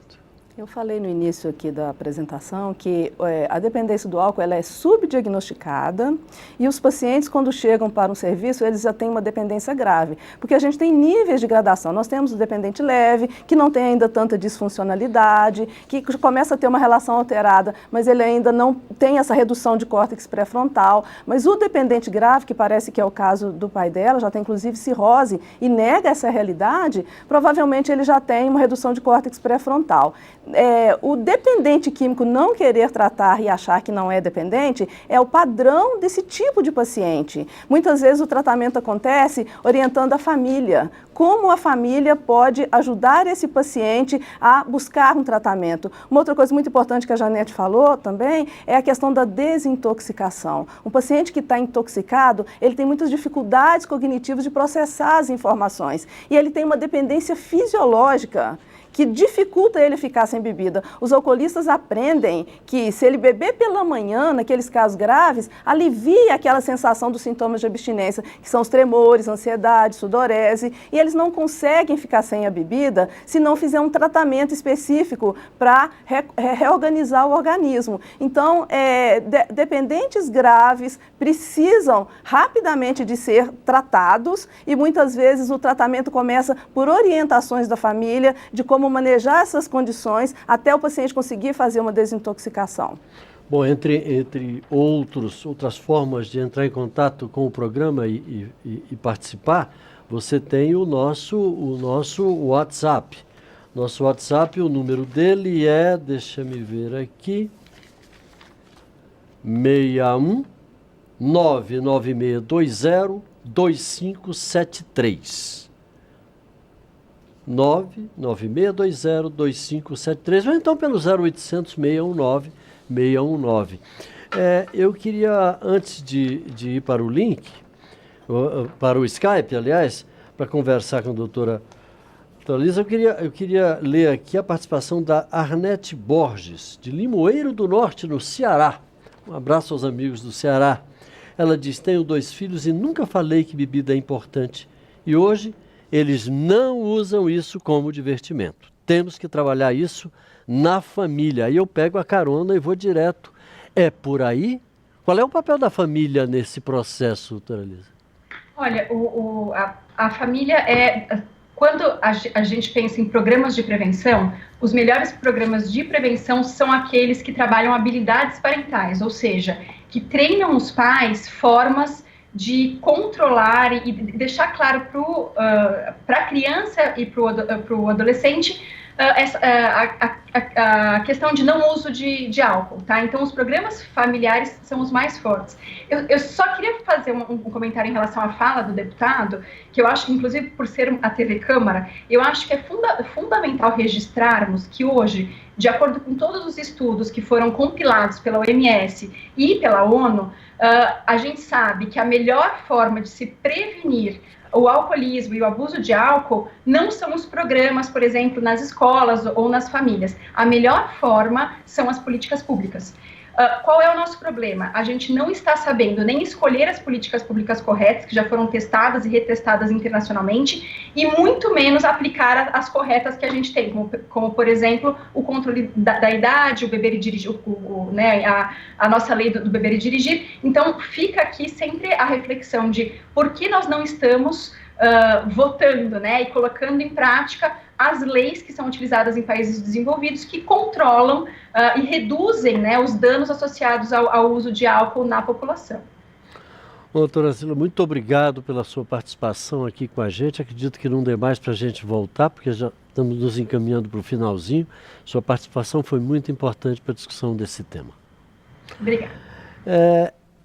Eu falei no início aqui da apresentação que a dependência do álcool ela é subdiagnosticada e os pacientes, quando chegam para um serviço, eles já têm uma dependência grave, porque a gente tem níveis de gradação. Nós temos o dependente leve, que não tem ainda tanta disfuncionalidade, que começa a ter uma relação alterada, mas ele ainda não tem essa redução de córtex pré-frontal. Mas o dependente grave, que parece que é o caso do pai dela, já tem inclusive cirrose e nega essa realidade, provavelmente ele já tem uma redução de córtex pré-frontal. O dependente químico não querer tratar e achar que não é dependente é o padrão desse tipo de paciente. Muitas vezes o tratamento acontece orientando a família. Como a família pode ajudar esse paciente a buscar um tratamento. Uma outra coisa muito importante que a Janete falou também é a questão da desintoxicação. Um paciente que está intoxicado, ele tem muitas dificuldades cognitivas de processar as informações. E ele tem uma dependência fisiológica que dificulta ele ficar sem bebida. Os alcoolistas aprendem que se ele beber pela manhã, naqueles casos graves, alivia aquela sensação dos sintomas de abstinência, que são os tremores, ansiedade, sudorese, e eles não conseguem ficar sem a bebida se não fizer um tratamento específico para reorganizar o organismo. Então, dependentes graves precisam rapidamente de ser tratados e muitas vezes o tratamento começa por orientações da família de como manejar essas condições até o paciente conseguir fazer uma desintoxicação. Bom, entre outras formas de entrar em contato com o programa e participar, você tem o nosso WhatsApp. Nosso WhatsApp, o número dele é, deixa me ver aqui, 61 99620 2573. 996202573, ou então pelo 0800 619 619. Eu queria, antes de ir para o link, para o Skype, aliás, para conversar com a doutora Lisa, eu queria ler aqui a participação da Arnete Borges, de Limoeiro do Norte, no Ceará. Um abraço aos amigos do Ceará. Ela diz: tenho 2 filhos e nunca falei que bebida é importante. E hoje eles não usam isso como divertimento. Temos que trabalhar isso na família. Aí eu pego a carona e vou direto. É por aí? Qual é o papel da família nesse processo, doutora Lisa? Olha, a família quando a gente pensa em programas de prevenção, os melhores programas de prevenção são aqueles que trabalham habilidades parentais, ou seja, que treinam os pais formas de controlar e deixar claro para a criança e para o adolescente a questão de não uso de álcool, tá? Então, os programas familiares são os mais fortes. Eu só queria fazer um comentário em relação à fala do deputado, que eu acho, inclusive por ser a TV Câmara, eu acho que é fundamental registrarmos que hoje, de acordo com todos os estudos que foram compilados pela OMS e pela ONU, a gente sabe que a melhor forma de se prevenir o alcoolismo e o abuso de álcool não são os programas, por exemplo, nas escolas ou nas famílias. A melhor forma são as políticas públicas. Qual é o nosso problema? A gente não está sabendo nem escolher as políticas públicas corretas, que já foram testadas e retestadas internacionalmente, e muito menos aplicar as corretas que a gente tem, como por exemplo, o controle da idade, o beber e dirigir, a nossa lei do beber e dirigir. Então, fica aqui sempre a reflexão de por que nós não estamos votando, né, e colocando em prática as leis que são utilizadas em países desenvolvidos que controlam e reduzem, né, os danos associados ao uso de álcool na população. Doutora Sila, muito obrigado pela sua participação aqui com a gente. Acredito que não dê mais para a gente voltar, porque já estamos nos encaminhando para o finalzinho. Sua participação foi muito importante para a discussão desse tema. Obrigada.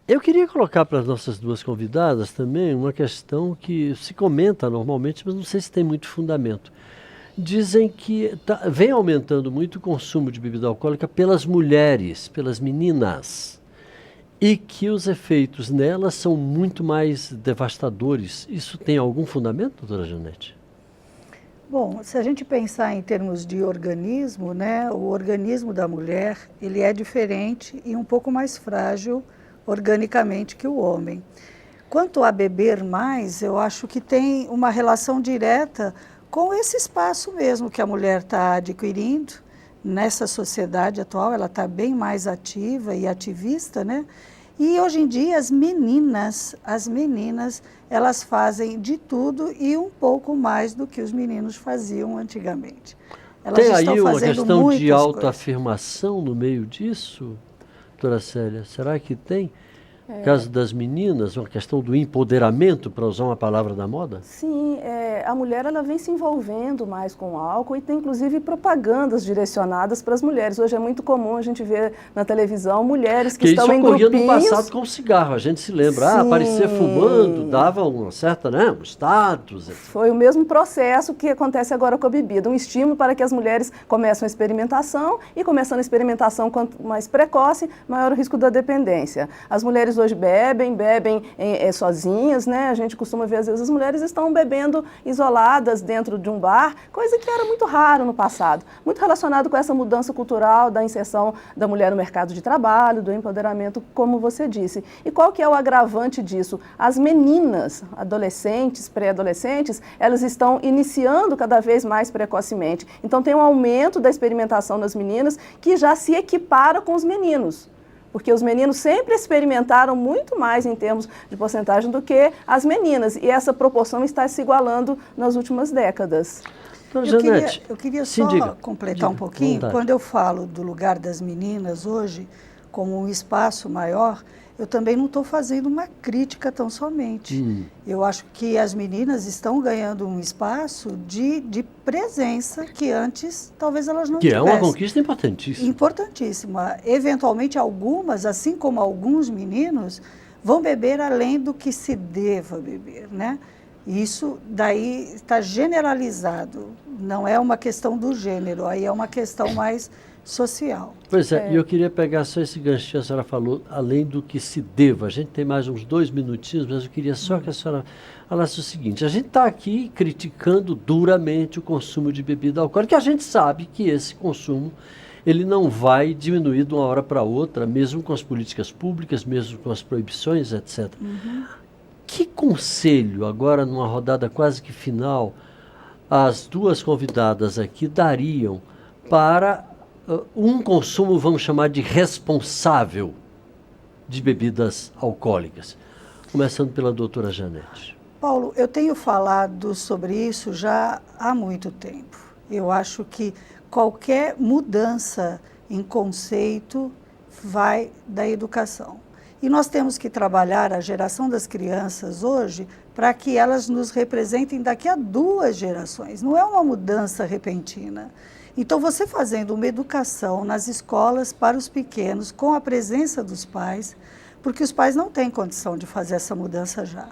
Eu queria colocar para as nossas 2 convidadas também uma questão que se comenta normalmente, mas não sei se tem muito fundamento. Dizem que vem aumentando muito o consumo de bebida alcoólica pelas mulheres, pelas meninas, e que os efeitos nelas são muito mais devastadores. Isso tem algum fundamento, doutora Janete? Bom, se a gente pensar em termos de organismo, né, o organismo da mulher, ele é diferente e um pouco mais frágil organicamente que o homem. Quanto a beber mais, eu acho que tem uma relação direta com esse espaço mesmo que a mulher está adquirindo nessa sociedade atual. Ela está bem mais ativa e ativista, né? E hoje em dia as meninas, elas fazem de tudo e um pouco mais do que os meninos faziam antigamente. Elas Tem estão aí uma fazendo questão de muitas autoafirmação no meio disso, doutora Célia? Será que tem? No caso das meninas, uma questão do empoderamento, para usar uma palavra da moda? Sim, a mulher ela vem se envolvendo mais com o álcool e tem inclusive propagandas direcionadas para as mulheres. Hoje é muito comum a gente ver na televisão mulheres que estão em grupinhos. Isso ocorria no passado com o cigarro, a gente se lembra. Aparecer fumando, dava uma certa, né, um status. Etc. Foi o mesmo processo que acontece agora com a bebida, um estímulo para que as mulheres comecem a experimentação e começando a experimentação quanto mais precoce, maior o risco da dependência. As mulheres hoje bebem sozinhas, né? A gente costuma ver, às vezes, as mulheres estão bebendo isoladas dentro de um bar, coisa que era muito raro no passado. Muito relacionado com essa mudança cultural da inserção da mulher no mercado de trabalho, do empoderamento, como você disse. E qual que é o agravante disso? As meninas, adolescentes, pré-adolescentes, elas estão iniciando cada vez mais precocemente. Então, tem um aumento da experimentação das meninas que já se equipara com os meninos. Porque os meninos sempre experimentaram muito mais em termos de porcentagem do que as meninas. E essa proporção está se igualando nas últimas décadas. Então, eu queria só completar um pouquinho. Quando eu falo do lugar das meninas hoje, como um espaço maior, eu também não estou fazendo uma crítica tão somente. Eu acho que as meninas estão ganhando um espaço de presença que antes talvez elas não tivessem. Que é uma conquista importantíssima. Importantíssima. Eventualmente algumas, assim como alguns meninos, vão beber além do que se deva beber, né? Isso daí está generalizado. Não é uma questão do gênero, aí é uma questão mais social. Pois é, e eu queria pegar só esse ganchinho, a senhora falou, além do que se deva. A gente tem mais uns 2 minutinhos, mas eu queria só que a senhora falasse o seguinte: a gente está aqui criticando duramente o consumo de bebida alcoólica, que a gente sabe que esse consumo ele não vai diminuir de uma hora para outra, mesmo com as políticas públicas, mesmo com as proibições, etc. Que conselho, agora numa rodada quase que final, as duas convidadas aqui dariam para um consumo, vamos chamar de responsável, de bebidas alcoólicas? Começando pela doutora Janete. Paulo, eu tenho falado sobre isso já há muito tempo. Eu acho que qualquer mudança em conceito vai da educação. E nós temos que trabalhar a geração das crianças hoje para que elas nos representem daqui a 2 gerações. Não é uma mudança repentina. Então, você fazendo uma educação nas escolas para os pequenos, com a presença dos pais, porque os pais não têm condição de fazer essa mudança já.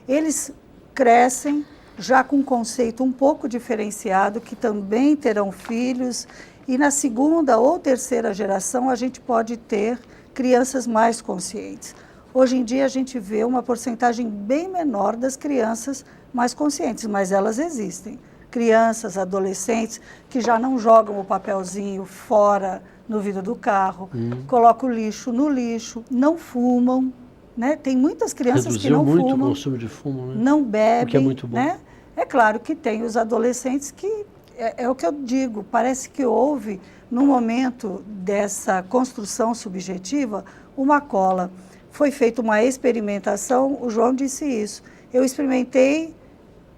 Eles crescem já com um conceito um pouco diferenciado, que também terão filhos, e na 2ª ou 3ª geração a gente pode ter crianças mais conscientes. Hoje em dia a gente vê uma porcentagem bem menor das crianças mais conscientes, mas elas existem. Crianças, adolescentes que já não jogam o papelzinho fora no vidro do carro, colocam o lixo no lixo, não fumam, né? Tem muitas crianças que não muito fumam, o consumo de fumo, né? não bebem, o que é muito bom. Né? É claro que tem os adolescentes que, é o que eu digo, parece que houve, no momento dessa construção subjetiva, uma cola. Foi feita uma experimentação, o João disse isso. Eu experimentei,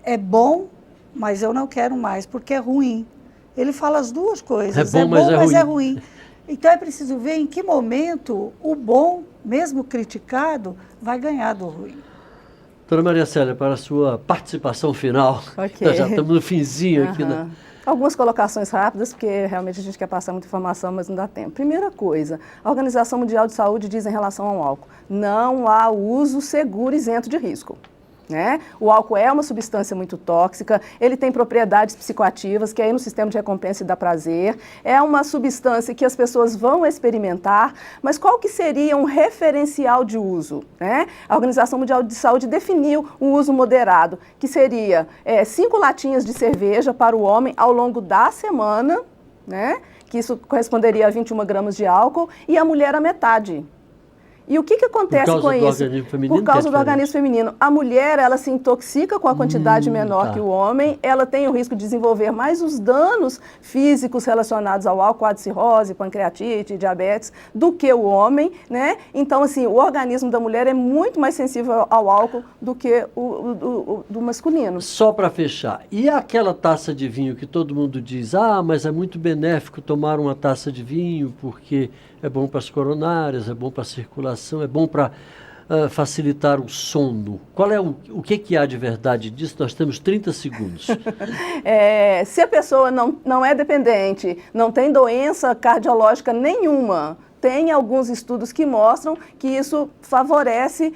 é bom, mas eu não quero mais, porque é ruim. Ele fala as duas coisas, é bom, mas é ruim. Então é preciso ver em que momento o bom, mesmo criticado, vai ganhar do ruim. Doutora Maria Célia, para a sua participação final, nós já estamos no finzinho aqui. Né? Algumas colocações rápidas, porque realmente a gente quer passar muita informação, mas não dá tempo. Primeira coisa, a Organização Mundial de Saúde diz em relação ao álcool: não há uso seguro isento de risco. né? O álcool é uma substância muito tóxica, ele tem propriedades psicoativas, que aí no sistema de recompensa e dá prazer, é uma substância que as pessoas vão experimentar, mas qual que seria um referencial de uso, né? A Organização Mundial de Saúde definiu um uso moderado, que seria 5 latinhas de cerveja para o homem ao longo da semana, né? Que isso corresponderia a 21 gramas de álcool, e a mulher a metade. E o que acontece com isso? Por causa do organismo feminino. A mulher, ela se intoxica com a quantidade menor que o homem, ela tem o risco de desenvolver mais os danos físicos relacionados ao álcool, quadro de cirrose, pancreatite, diabetes, do que o homem, né? Então, assim, o organismo da mulher é muito mais sensível ao álcool do que o do masculino. Só para fechar, e aquela taça de vinho que todo mundo diz, mas é muito benéfico tomar uma taça de vinho, porque é bom para as coronárias, é bom para a circulação, é bom para facilitar o sono. Qual é o que há de verdade disso? Nós temos 30 segundos. Se a pessoa não é dependente, não tem doença cardiológica nenhuma, tem alguns estudos que mostram que isso favorece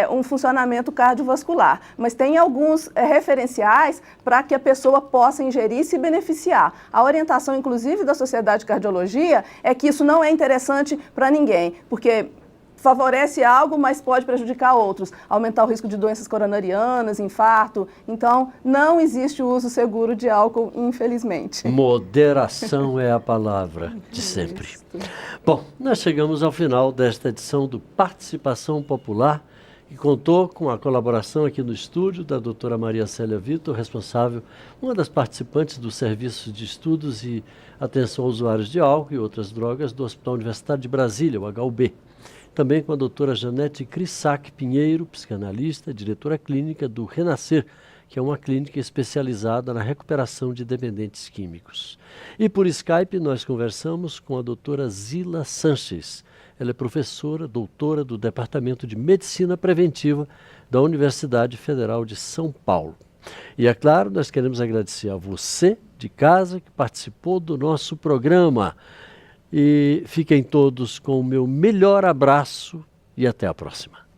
um funcionamento cardiovascular, mas tem alguns referenciais para que a pessoa possa ingerir e se beneficiar. A orientação, inclusive, da Sociedade de Cardiologia é que isso não é interessante para ninguém, porque favorece algo, mas pode prejudicar outros, aumentar o risco de doenças coronarianas, infarto. Então, não existe o uso seguro de álcool, infelizmente. Moderação é a palavra de sempre. Bom, nós chegamos ao final desta edição do Participação Popular, que contou com a colaboração aqui no estúdio da doutora Maria Célia Vitor, responsável, uma das participantes do Serviço de Estudos e Atenção a Usuários de Álcool e Outras Drogas do Hospital Universitário de Brasília, o HUB. Também com a doutora Janete Crissac Pinheiro, psicanalista, diretora clínica do Renascer, que é uma clínica especializada na recuperação de dependentes químicos. E por Skype nós conversamos com a doutora Zila Sanches. Ela é professora, doutora do Departamento de Medicina Preventiva da Universidade Federal de São Paulo. E é claro, nós queremos agradecer a você de casa que participou do nosso programa. E fiquem todos com o meu melhor abraço e até a próxima.